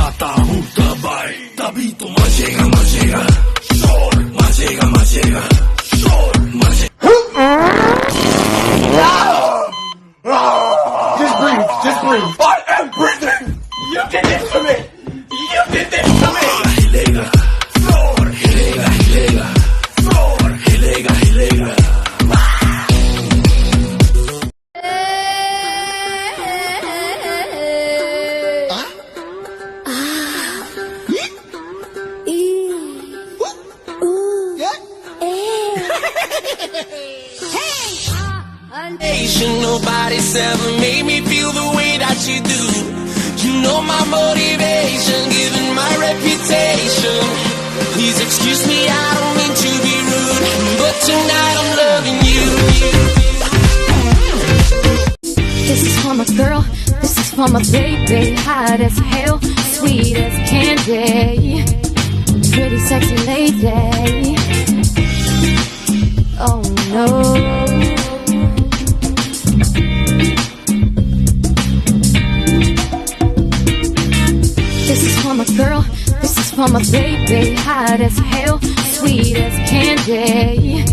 आता हूँ दबाए, तभी तो मचेगा मचेगा शोर, मचेगा मचेगा शोर, Just breathe, just breathe. I am breathing. You did this to me. You did this to me. हिलेगा फ्लोर, हिलेगा हिलेगा फ्लोर, हिलेगा हिलेगा. Nobody's ever made me feel the way that you do. You know my motivation, given my reputation. Please excuse me, I don't mean to be rude, but tonight I'm loving you. This is for my girl, this is for my baby. Hot as hell, sweet as candy, pretty sexy lady. Oh no. This is for my girl, this is for my baby. Hot as hell, sweet as candy,